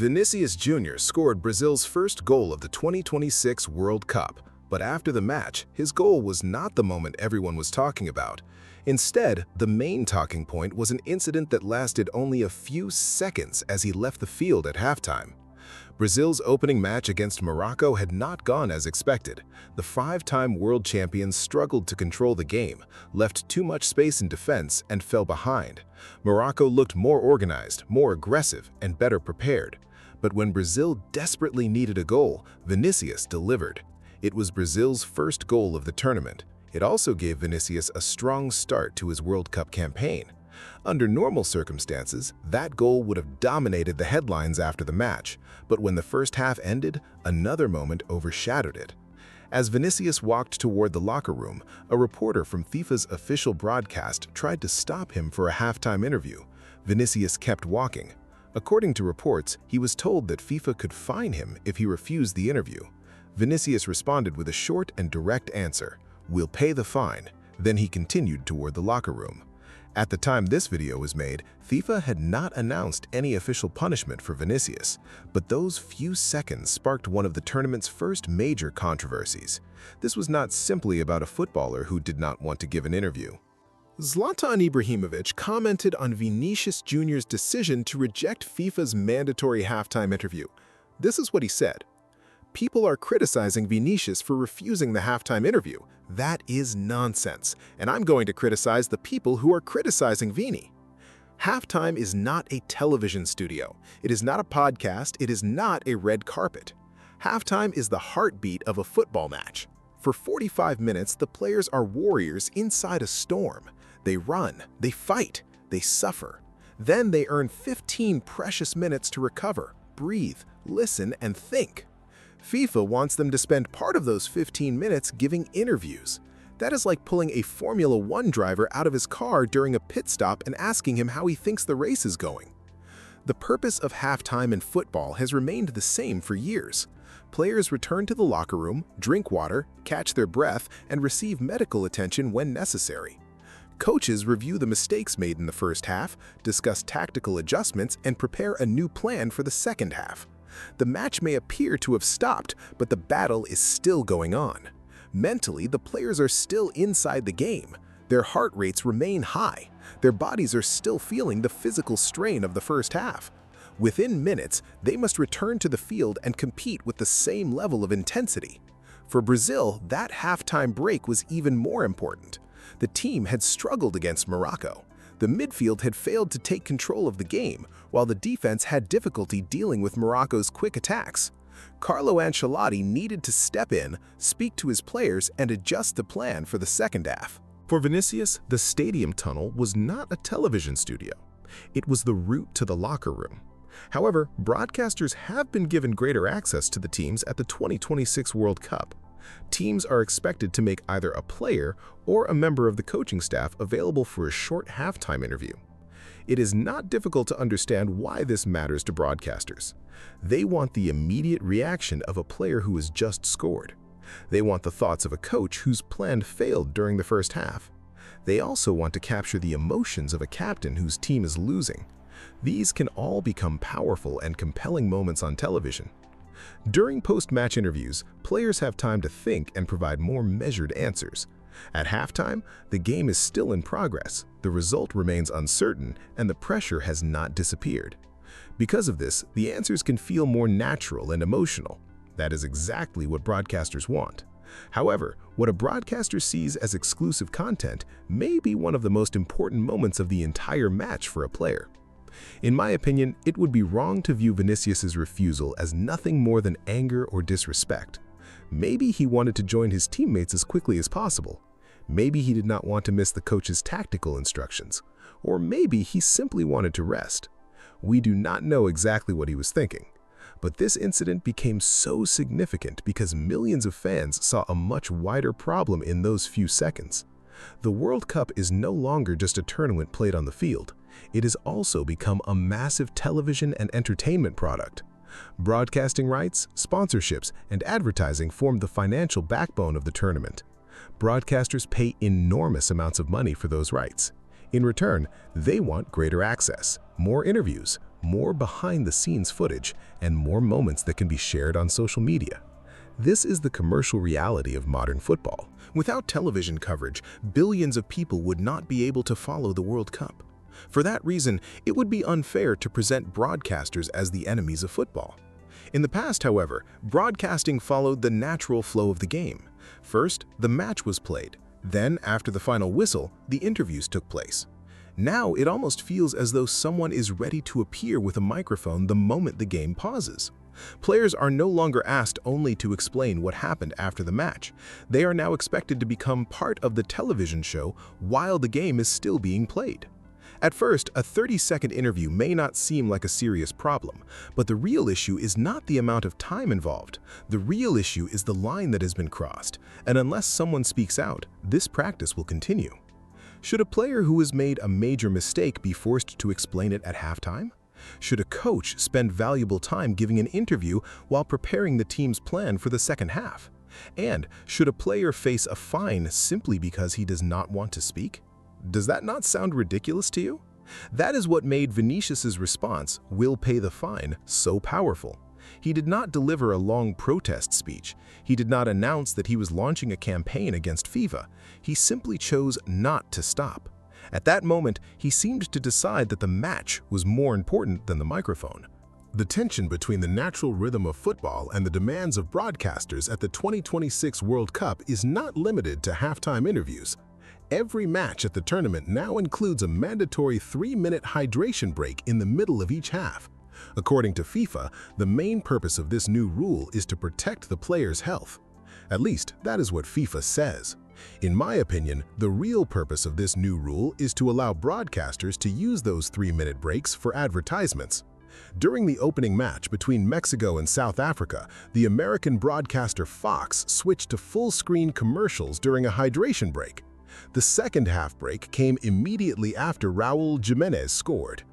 Vinícius Júnior scored Brazil's first goal of the 2026 World Cup, but after the match, his goal was not the moment everyone was talking about. Instead, the main talking point was an incident that lasted only a few seconds as he left the field at halftime. Brazil's opening match against Morocco had not gone as expected. The five-time world champions struggled to control the game, left too much space in defense, and fell behind. Morocco looked more organized, more aggressive, and better prepared. But when Brazil desperately needed a goal, Vinícius delivered. It was Brazil's first goal of the tournament. It also gave Vinícius a strong start to his World Cup campaign. Under normal circumstances, that goal would have dominated the headlines after the match, but when the first half ended, another moment overshadowed it. As Vinícius walked toward the locker room, a reporter from FIFA's official broadcast tried to stop him for a halftime interview. Vinícius kept walking. According to reports, he was told that FIFA could fine him if he refused the interview. Vinícius responded with a short and direct answer, "We'll pay the fine." Then he continued toward the locker room. At the time this video was made, FIFA had not announced any official punishment for Vinícius, but those few seconds sparked one of the tournament's first major controversies. This was not simply about a footballer who did not want to give an interview. Zlatan Ibrahimovic commented on Vinícius Júnior's decision to reject FIFA's mandatory halftime interview. This is what he said. "People are criticizing Vinícius for refusing the halftime interview. That is nonsense, and I'm going to criticize the people who are criticizing Vini. Halftime is not a television studio. It is not a podcast. It is not a red carpet. Halftime is the heartbeat of a football match. For 45 minutes, the players are warriors inside a storm. They run, they fight, they suffer. Then they earn 15 precious minutes to recover, breathe, listen, and think. FIFA wants them to spend part of those 15 minutes giving interviews. That is like pulling a Formula One driver out of his car during a pit stop and asking him how he thinks the race is going. The purpose of halftime in football has remained the same for years. Players return to the locker room, drink water, catch their breath, and receive medical attention when necessary. Coaches review the mistakes made in the first half, discuss tactical adjustments, and prepare a new plan for the second half. The match may appear to have stopped, but the battle is still going on. Mentally, the players are still inside the game. Their heart rates remain high. Their bodies are still feeling the physical strain of the first half. Within minutes, they must return to the field and compete with the same level of intensity. For Brazil, that halftime break was even more important. The team had struggled against Morocco. The midfield had failed to take control of the game, while the defense had difficulty dealing with Morocco's quick attacks. Carlo Ancelotti needed to step in, speak to his players, and adjust the plan for the second half. For Vinícius, the stadium tunnel was not a television studio. It was the route to the locker room. However, broadcasters have been given greater access to the teams at the 2026 World Cup. Teams are expected to make either a player or a member of the coaching staff available for a short halftime interview. It is not difficult to understand why this matters to broadcasters. They want the immediate reaction of a player who has just scored. They want the thoughts of a coach whose plan failed during the first half. They also want to capture the emotions of a captain whose team is losing. These can all become powerful and compelling moments on television. During post-match interviews, players have time to think and provide more measured answers. At halftime, the game is still in progress, the result remains uncertain, and the pressure has not disappeared. Because of this, the answers can feel more natural and emotional. That is exactly what broadcasters want. However, what a broadcaster sees as exclusive content may be one of the most important moments of the entire match for a player. In my opinion, it would be wrong to view Vinícius's refusal as nothing more than anger or disrespect. Maybe he wanted to join his teammates as quickly as possible. Maybe he did not want to miss the coach's tactical instructions. Or maybe he simply wanted to rest. We do not know exactly what he was thinking. But this incident became so significant because millions of fans saw a much wider problem in those few seconds. The World Cup is no longer just a tournament played on the field. It has also become a massive television and entertainment product. Broadcasting rights, sponsorships, and advertising form the financial backbone of the tournament. Broadcasters pay enormous amounts of money for those rights. In return, they want greater access, more interviews, more behind-the-scenes footage, and more moments that can be shared on social media. This is the commercial reality of modern football. Without television coverage, billions of people would not be able to follow the World Cup. For that reason, it would be unfair to present broadcasters as the enemies of football. In the past, however, broadcasting followed the natural flow of the game. First, the match was played. Then, after the final whistle, the interviews took place. Now, it almost feels as though someone is ready to appear with a microphone the moment the game pauses. Players are no longer asked only to explain what happened after the match. They are now expected to become part of the television show while the game is still being played. At first, a 30-second interview may not seem like a serious problem, but the real issue is not the amount of time involved. The real issue is the line that has been crossed, and unless someone speaks out, this practice will continue. Should a player who has made a major mistake be forced to explain it at halftime? Should a coach spend valuable time giving an interview while preparing the team's plan for the second half? And should a player face a fine simply because he does not want to speak? Does that not sound ridiculous to you? That is what made Vinícius's response, "We'll pay the fine," so powerful. He did not deliver a long protest speech. He did not announce that he was launching a campaign against FIFA. He simply chose not to stop. At that moment, he seemed to decide that the match was more important than the microphone. The tension between the natural rhythm of football and the demands of broadcasters at the 2026 World Cup is not limited to halftime interviews. Every match at the tournament now includes a mandatory 3-minute hydration break in the middle of each half. According to FIFA, the main purpose of this new rule is to protect the players' health. At least, that is what FIFA says. In my opinion, the real purpose of this new rule is to allow broadcasters to use those 3-minute breaks for advertisements. During the opening match between Mexico and South Africa, the American broadcaster Fox switched to full-screen commercials during a hydration break. The second half break came immediately after Raúl Jiménez scored.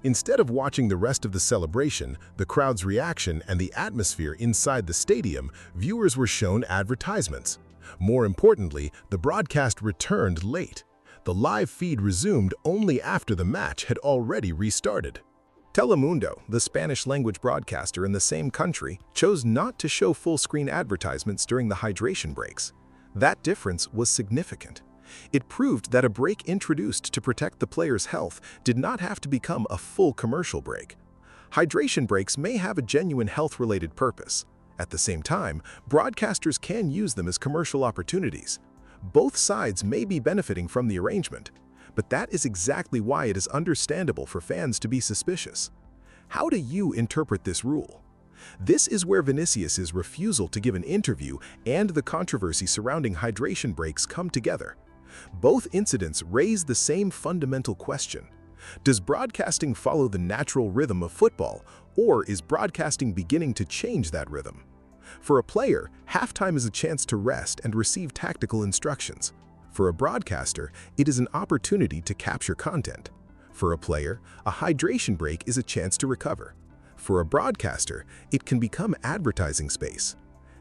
Instead of watching the rest of the celebration, the crowd's reaction, and the atmosphere inside the stadium, viewers were shown advertisements. More importantly, the broadcast returned late. The live feed resumed only after the match had already restarted. Telemundo, the Spanish-language broadcaster in the same country, chose not to show full-screen advertisements during the hydration breaks. That difference was significant. It proved that a break introduced to protect the player's health did not have to become a full commercial break. Hydration breaks may have a genuine health-related purpose. At the same time, broadcasters can use them as commercial opportunities. Both sides may be benefiting from the arrangement, but that is exactly why it is understandable for fans to be suspicious. How do you interpret this rule? This is where Vinícius's refusal to give an interview and the controversy surrounding hydration breaks come together. Both incidents raise the same fundamental question. Does broadcasting follow the natural rhythm of football, or is broadcasting beginning to change that rhythm? For a player, halftime is a chance to rest and receive tactical instructions. For a broadcaster, it is an opportunity to capture content. For a player, a hydration break is a chance to recover. For a broadcaster, it can become advertising space.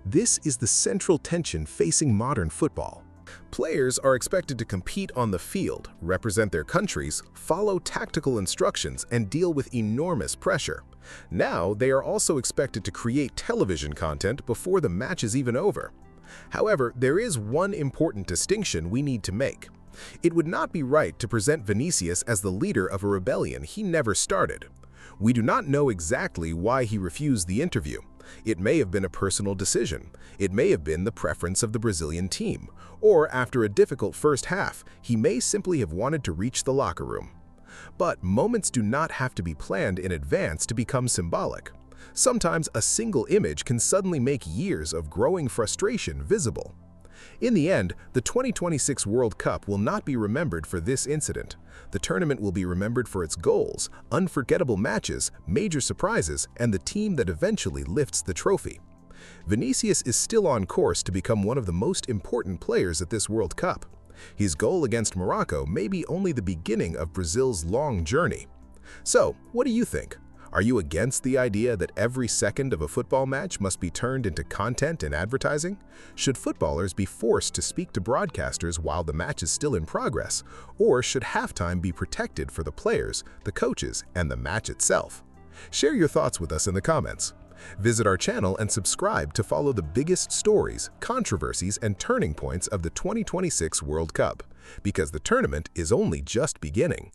This is the central tension facing modern football. Players are expected to compete on the field, represent their countries, follow tactical instructions, and deal with enormous pressure. Now, they are also expected to create television content before the match is even over. However, there is one important distinction we need to make. It would not be right to present Vinícius as the leader of a rebellion he never started. We do not know exactly why he refused the interview. It may have been a personal decision. It may have been the preference of the Brazilian team. Or after a difficult first half, he may simply have wanted to reach the locker room. But moments do not have to be planned in advance to become symbolic. Sometimes a single image can suddenly make years of growing frustration visible. In the end, the 2026 World Cup will not be remembered for this incident. The tournament will be remembered for its goals, unforgettable matches, major surprises, and the team that eventually lifts the trophy. Vinícius is still on course to become one of the most important players at this World Cup. His goal against Morocco may be only the beginning of Brazil's long journey. So, what do you think? Are you against the idea that every second of a football match must be turned into content and advertising? Should footballers be forced to speak to broadcasters while the match is still in progress? Or should halftime be protected for the players, the coaches, and the match itself? Share your thoughts with us in the comments. Visit our channel and subscribe to follow the biggest stories, controversies, and turning points of the 2026 World Cup, because the tournament is only just beginning.